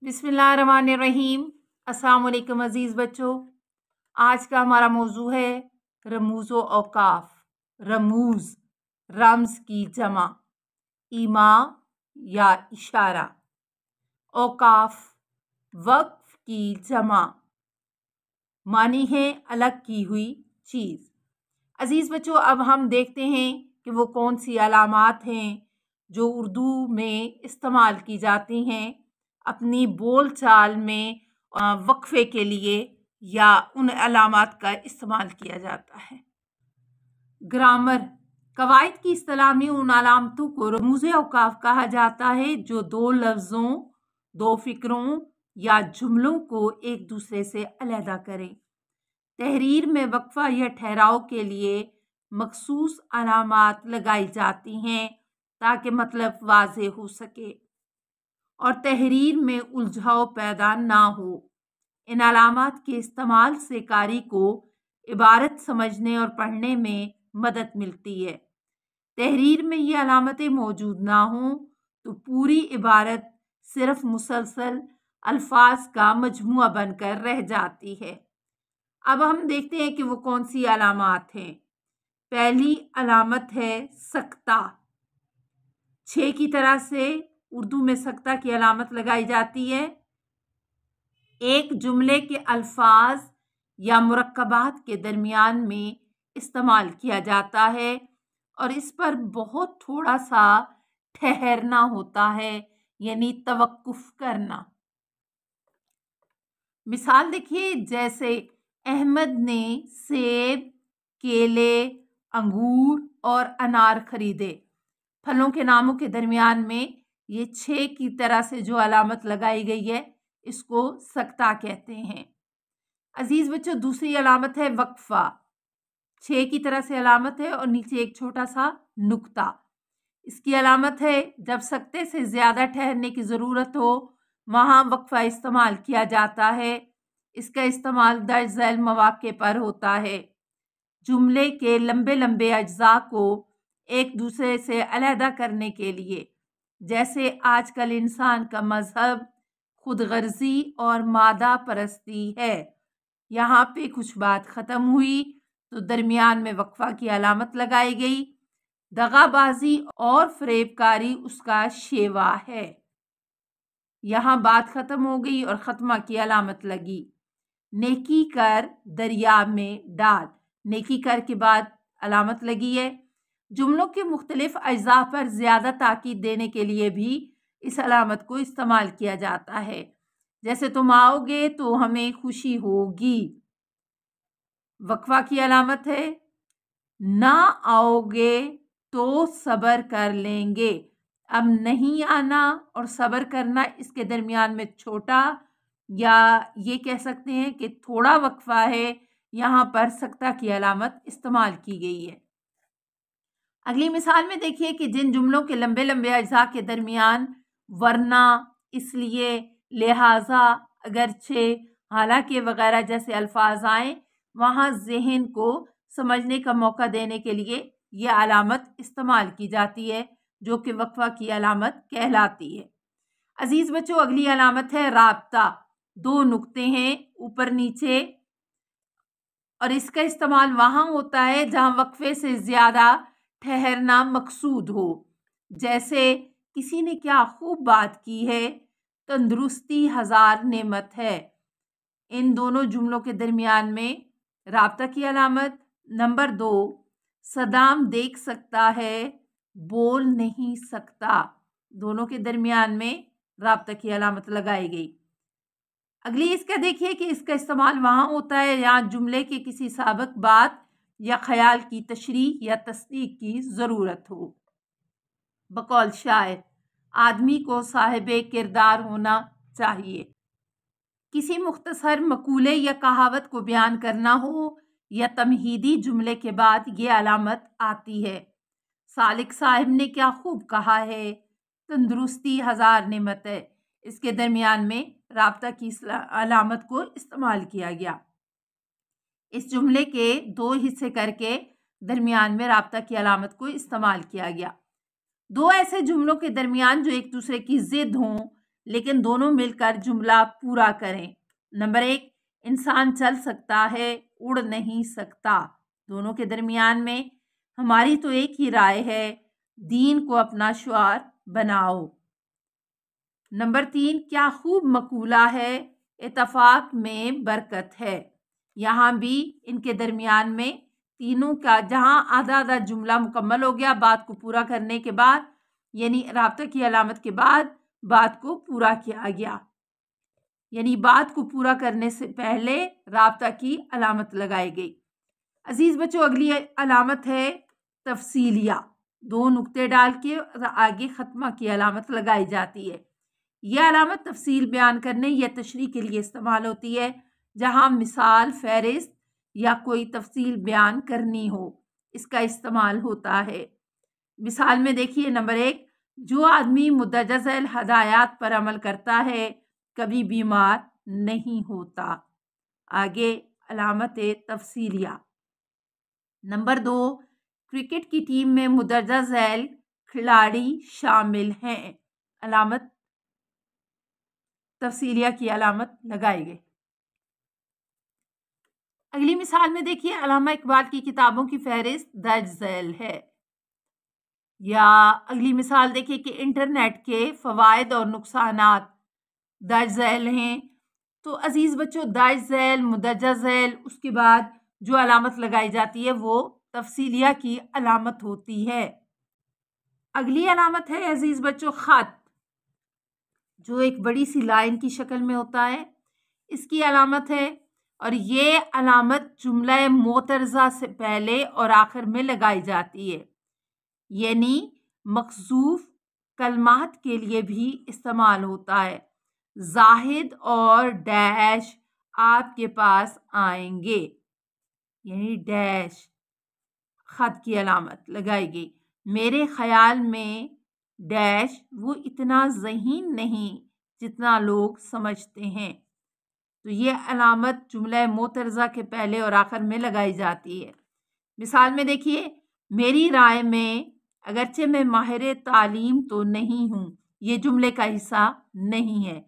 बिस्मिल्लाहिर्रहमानिर्रहीम। अस्सलाम वालेकुम अज़ीज़ बच्चों। आज का हमारा मौजू है रमूज़ व औक़ाफ़। रमूज़ रम्ज़ की जमा, ईमा या इशारा। औक़ाफ़ वक़्फ़ की जमा, मानी है अलग की हुई चीज़। अज़ीज़ बच्चों, अब हम देखते हैं कि वो कौन सी अलामात हैं जो उर्दू में इस्तेमाल की जाती हैं अपनी बोल चाल में वक्फ़े के लिए, या उन अलामात का इस्तेमाल किया जाता है। ग्रामर कवायद की इस्तिलाह में उन अलामतों को रमूज़ औक़ाफ़ कहा जाता है जो दो लफ्ज़ों, दो फ़िक्रों या जुमलों को एक दूसरे से अलहदा करें। तहरीर में वक्फ़ा या ठहराव के लिए मखसूस अलामात लगाई जाती हैं ताकि मतलब वाज़ेह हो सके और तहरीर में उलझाव पैदा ना हो। इन अलामात के इस्तेमाल से कारी को इबारत समझने और पढ़ने में मदद मिलती है। तहरीर में ये अलामतें मौजूद ना हों तो पूरी इबारत सिर्फ मुसलसल अल्फाज का मजमुआ बनकर रह जाती है। अब हम देखते हैं कि वो कौन सी अलामात हैं। पहली अलामत है सक्ता। छः की तरह से उर्दू में सक्ता की अलामत लगाई जाती है। एक जुमले के अल्फाज या मुरक्कबात के दरमियान में इस्तेमाल किया जाता है और इस पर बहुत थोड़ा सा ठहरना होता है, यानी तवक्कुफ करना। मिसाल देखिए, जैसे अहमद ने सेब, केले, अंगूर और अनार खरीदे। फलों के नामों के दरमियान में ये छः की तरह से जो अलामत लगाई गई है इसको सक्ता कहते हैं। अजीज बच्चों, दूसरी अलामत है वक्फा। छः की तरह से अलामत है और नीचे एक छोटा सा नुक्ता। इसकी अलामत है जब सक्ते से ज़्यादा ठहरने की ज़रूरत हो वहाँ वक्फा इस्तेमाल किया जाता है। इसका इस्तेमाल दर्ज झैल मौक़े पर होता है। जुमले के लंबे लंबे अज्जा को एक दूसरे से अलहदा करने के लिए, जैसे आजकल इंसान का मजहब खुदगर्जी और मादा परस्ती है। यहाँ पे कुछ बात ख़त्म हुई तो दरमियान में वक्फा की अलामत लगाई गई। दगाबाजी और फरेबकारी उसका शेवा है। यहाँ बात ख़त्म हो गई और ख़त्मा की अलामत लगी। नेकी कर दरिया में डाल। नेकी कर के बाद अलामत लगी है। जुमलों के मुख्तलिफ अज्जा पर ज़्यादा ताकीद देने के लिए भी इस अलामत को इस्तेमाल किया जाता है। जैसे तुम आओगे तो हमें खुशी होगी। वक्फा की अलामत है ना आओगे तो सब्र कर लेंगे। अब नहीं आना और सब्र करना इसके दरमियान में छोटा, या ये कह सकते हैं कि थोड़ा वक्फा है, यहाँ पर सक्ता की अलामत इस्तेमाल की गई है। अगली मिसाल में देखिए कि जिन जुमलों के लंबे लंबे अज्जा के दरमियान वरना, इसलिए, लिहाजा, अगरचे, हालांकि वगैरह जैसे अल्फाज आए वहाँ ज़हन को समझने का मौका देने के लिए यह अलामत इस्तेमाल की जाती है जो कि वक्फा की अलामत कहलाती है। अजीज़ बच्चों, अगली अलामत है राब्ता। दो नुक्ते हैं ऊपर नीचे और इसका इस्तेमाल वहाँ होता है जहाँ वक्फे से ज़्यादा ठहरना मकसूद हो। जैसे किसी ने क्या खूब बात की है, तंदुरुस्ती हज़ार नेमत है। इन दोनों जुमलों के दरमियान में राब्ता की अलामत। नंबर 2, सदाम देख सकता है, बोल नहीं सकता। दोनों के दरमियान में राब्ता की अलामत लगाई गई। अगली इसका देखिए कि इसका इस्तेमाल वहाँ होता है यहाँ जुमले के किसी साबिक बात या ख्याल की तशरीह या तस्दीक की ज़रूरत हो। बकौल शायर, आदमी को साहिबे किरदार होना चाहिए। किसी मुख्तसर मकूले या कहावत को बयान करना हो या तमहीदी जुमले के बाद ये अलामत आती है। सालिक साहिब ने क्या खूब कहा है, तंदुरुस्ती हज़ार नेमत है। इसके दरमियान में राब्ता की अलामत को इस्तेमाल किया गया। इस जुमले के दो हिस्से करके दरमियान में राब्ता की अलामत को इस्तेमाल किया गया। दो ऐसे जुमलों के दरमियान जो एक दूसरे की ज़िद हों लेकिन दोनों मिलकर जुमला पूरा करें। नंबर 1, इंसान चल सकता है, उड़ नहीं सकता। दोनों के दरमियान में हमारी तो एक ही राय है, दीन को अपना शुआर बनाओ। नंबर 3, क्या खूब मकूला है, इत्तफाक में बरकत है। यहाँ भी इनके दरमियान में तीनों का, जहाँ आधा आधा जुमला मुकम्मल हो गया बात को पूरा करने के बाद, यानी राब्ता की अलामत के बाद बात को पूरा किया गया, यानी बात को पूरा करने से पहले राब्ता की अलामत लगाई गई। अजीज बच्चों, अगली अलामत है तफसीलिया। 2 नुक्ते डाल के आगे खत्मा की अलामत लगाई जाती है। यह अलामत तफसील बयान करने या तशरीह के लिए इस्तेमाल होती है, जहाँ मिसाल, फहरिस्त या कोई तफसील बयान करनी हो, इसका इस्तेमाल होता है। मिसाल में देखिए, नंबर 1, जो आदमी मुद्दजा झैल हदायत पर अमल करता है कभी बीमार नहीं होता। आगे अलामत तफसीलिया। नंबर 2, क्रिकेट की टीम में मुद्दजा झैल खिलाड़ी शामिल हैं। अलामत तफसीलिया की अलामत लगाई गई। अगली मिसाल में देखिए, अल्लामा इकबाल की किताबों की फहरिस्त दर्ज झैल है। या अगली मिसाल देखिए कि इंटरनेट के फ़वाइद और नुकसानात दर्ज झैल हैं। तो अजीज़ बच्चों, दर्ज झैल, मुद्दजा झैल, उसके बाद जो अलामत लगाई जाती है वो तफसीलिया की अलामत होती है। अगली अलामत है अजीज़ बच्चों ख़त, जो एक बड़ी सी लाइन की शक्ल में होता है, इसकी अलामत है। और ये अलामत जुमला मोतरज़ा से पहले और आखिर में लगाई जाती है, यानी मखसूफ कलमात के लिए भी इस्तेमाल होता है। जाहिद और डैश आपके पास आएंगे, यानी डैश ख़त की अलामत लगाई गई। मेरे ख्याल में डैश वो इतना ज़हीन नहीं जितना लोग समझते हैं। तो ये अलामत जुमला मोतरज़ा के पहले और आखिर में लगाई जाती है। मिसाल में देखिए, मेरी राय में अगरचे मैं माहिर तालीम तो नहीं हूँ, ये जुमले का हिस्सा नहीं है।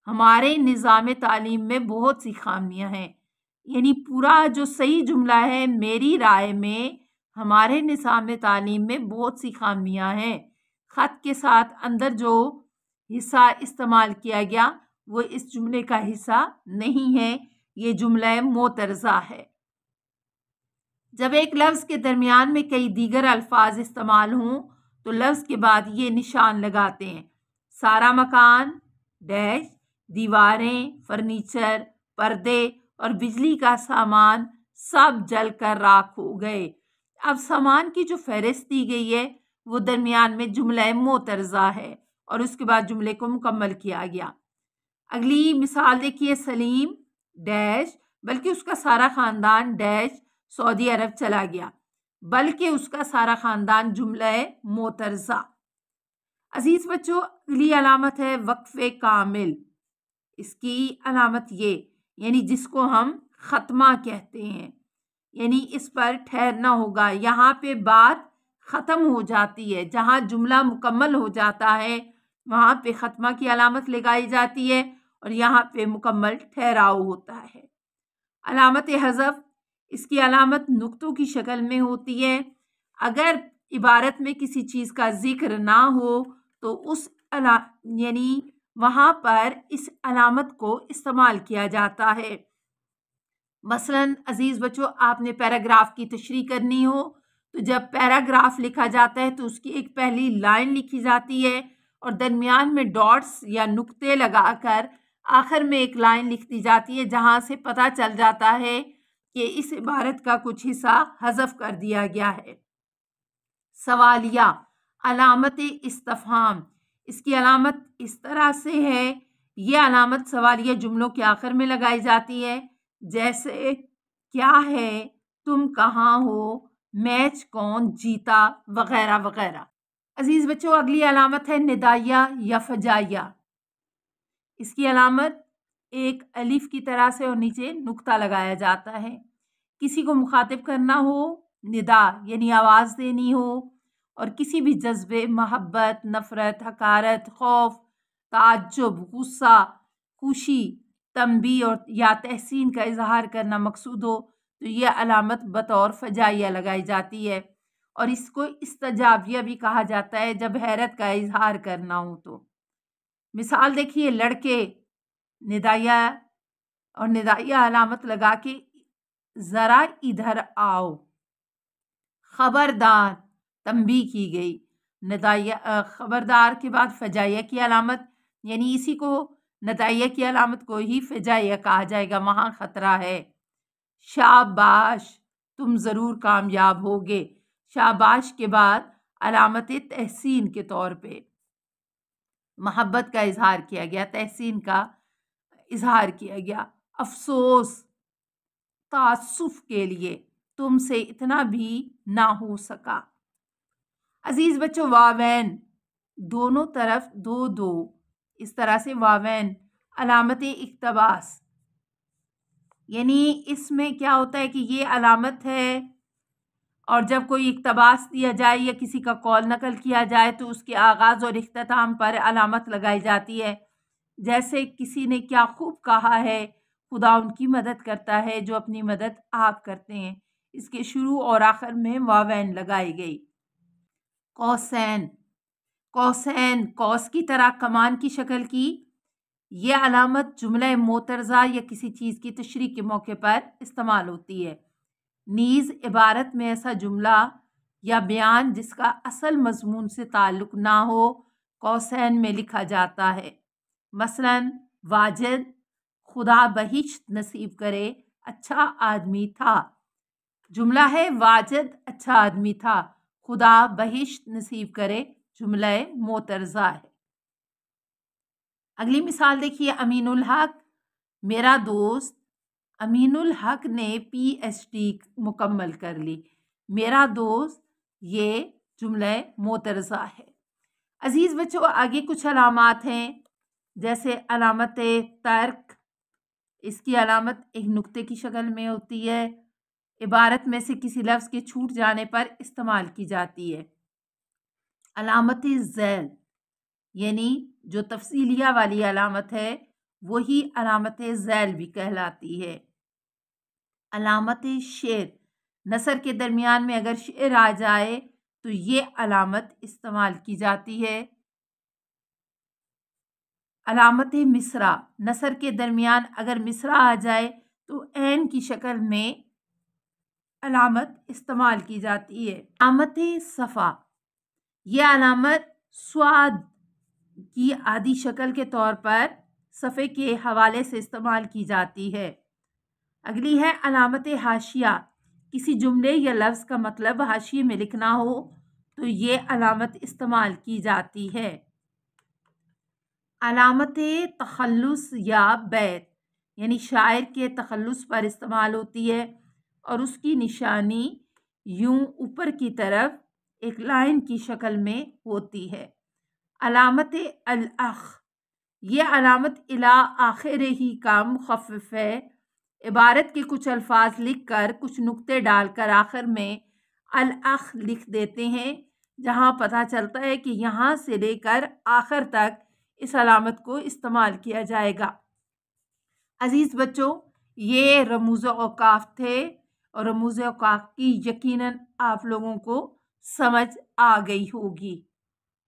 हमारे निज़ाम तालीम में बहुत सी खामियां हैं, यानी पूरा जो सही जुमला है, मेरी राय में हमारे निज़ाम तालीम में बहुत सी खामियां हैं। ख़त के साथ अंदर जो हिस्सा इस्तेमाल किया गया वो इस जुमले का हिस्सा नहीं है, ये जुमला मोतरज़ा है। जब एक लफ्ज़ के दरमियान में कई दीगर अल्फाज इस्तेमाल हों तो लफ्ज़ के बाद ये निशान लगाते हैं। सारा मकान डैश, दीवारें, फर्नीचर, पर्दे और बिजली का सामान सब जल कर राख हो गए। अब सामान की जो फहरिस्त दी गई है वो दरमियान में जुमला मोतरज़ा है और उसके बाद जुमले को मुकम्मल किया गया। अगली मिसाल देखिए, सलीम डैश, बल्कि उसका सारा ख़ानदान डैश सऊदी अरब चला गया, बल्कि उसका सारा ख़ानदान जुमला मोतरज़ा। अजीज़ बच्चों, अगली अलामत है वक्फ़े कामिल। इसकी अलामत ये, यानी जिसको हम ख़त्मा कहते हैं, यानी इस पर ठहरना होगा। यहाँ पे बात ख़त्म हो जाती है, जहाँ जुमला मुकम्मल हो जाता है वहाँ पे ख़त्मा की अलामत लगाई जाती है और यहाँ पे मुकम्मल ठहराव होता है। अलामत हज़फ, इसकी अलामत नुक्तों की शक्ल में होती है। अगर इबारत में किसी चीज़ का जिक्र ना हो तो उस यानी वहाँ पर इस अलामत को इस्तेमाल किया जाता है। मसलन अजीज़ बच्चों, आपने पैराग्राफ की तशरीह करनी हो तो जब पैराग्राफ लिखा जाता है तो उसकी एक पहली लाइन लिखी जाती है और दरमियान में डॉट्स या नुक्ते लगाकर आखिर में एक लाइन लिख दी जाती है, जहाँ से पता चल जाता है कि इस इबारत का कुछ हिस्सा हज़फ कर दिया गया है। सवालिया, अलामत इस्तिफ़हाम, इसकी अलामत इस तरह से है, ये अलामत सवालिया जुमलों के आखिर में लगाई जाती है, जैसे क्या है, तुम कहाँ हो, मैच कौन जीता, वगैरह वगैरह। अजीज़ बच्चों, अगली अलामत है निदाया या फजाइया। इसकी अलामत एक अलिफ की तरह से और नीचे नुक्ता लगाया जाता है। किसी को मुखातिब करना हो, निदा यानी आवाज़ देनी हो, और किसी भी जज्बे, मोहब्बत, नफ़रत, हकारत, खौफ, ताज्जुब, गुस्सा, खुशी, तंबी और या तहसीन का इजहार करना मकसूद हो तो ये अलामत बतौर फजाइया लगाई जाती है। और इसको इस्तजाविया भी कहा जाता है जब हैरत का इजहार करना हो तो। मिसाल देखिए, लड़के निदाया और निदाइया अलामत लगा के ज़रा इधर आओ, खबरदार तंबी की गई। निदाइया खबरदार के बाद फजाइया की अलामत, यानी इसी को नदाइया की अलामत को ही फजाइया कहा जाएगा, वहाँ ख़तरा है। शाबाश, तुम ज़रूर कामयाब होगे। शाबाश के बाद अलामत तहसीन के तौर पे मोहब्बत का इजहार किया गया, तहसीन का इजहार किया गया। अफसोस, तासुफ के लिए तुमसे इतना भी ना हो सका। अजीज बच्चों, वावैन दोनों तरफ दो दो, इस तरह से वावैन अलामत इक्तबास, यानी इसमें क्या होता है कि ये अलामत है और जब कोई इक्तबास दिया जाए या किसी का कौल नकल किया जाए तो उसके आगाज़ और इख्तिताम पर अलामत लगाई जाती है। जैसे किसी ने क्या खूब कहा है, खुदा उनकी मदद करता है जो अपनी मदद आप करते हैं। इसके शुरू और आखिर में वावैन लगाई गई। कौसैन, कौसैन कौस की तरह कमान की शक्ल की, यह अलामत जुमला मोतरज़ा या किसी चीज़ की तशरीह के मौके पर इस्तेमाल होती है। नीज़ इबारत में ऐसा जुमला या बयान जिसका असल मजमून से ताल्लुक़ ना हो कौसैन में लिखा जाता है। मसलन वाजिद खुदा बहिश्त नसीब करे अच्छा आदमी था। जुमला है वाजिद अच्छा आदमी था, खुदा बहिश्त नसीब करे जुमला मोतरज़ा है। अगली मिसाल देखिए, अमीनुल हक मेरा दोस्त। अमीनुल हक ने PhD मुकम्मल कर ली। मेरा दोस्त ये जुमला मोतरज़ा है। अजीज़ बच्चों, आगे कुछ अलामात हैं, जैसे अलामत तर्क। इसकी अलामत एक नुक्ते की शक्ल में होती है, इबारत में से किसी लफ्ज़ के छूट जाने पर इस्तेमाल की जाती है। अलामत ज़ैल, यानी जो तफसीलिया वाली अलामत है वही अलामत ज़ैल भी कहलाती है। अलामत शेर, नसर के दरमियान में अगर शेर आ जाए तो ये अलामत इस्तेमाल की जाती है। अलामत मिसरा, नसर के दरमियान अगर मिसरा आ जाए तो ऐन की शक्ल में अलामत इस्तेमाल की जाती है। अलामत सफ़ा, यह अलामत स्वाद की आदि शक्ल के तौर पर सफ़े के हवाले से इस्तेमाल की जाती है। अगली है अलामत हाशिया, किसी जुमले या लफ्ज़ का मतलब हाशिए में लिखना हो तो ये अलामत इस्तेमाल की जाती है। अलामत तखल्लुस या बैत, यानी शायर के तखल्लुस पर इस्तेमाल होती है और उसकी निशानी यूं ऊपर की तरफ एक लाइन की शक्ल में होती है। अलामत अल-अख, ये अलामत इला आखिर ही का मुखफ़्फ़ है। इबारत के कुछ अल्फाज लिख कर कुछ नुक्ते डालकर आखिर में अल-अख लिख देते हैं, जहाँ पता चलता है कि यहाँ से लेकर आखिर तक इस अलामत को इस्तेमाल किया जाएगा। अजीज़ बच्चों, ये रमूज़ औक़ाफ़ थे और रमूज़ औक़ाफ़ की यकीनन आप लोगों को समझ आ गई होगी।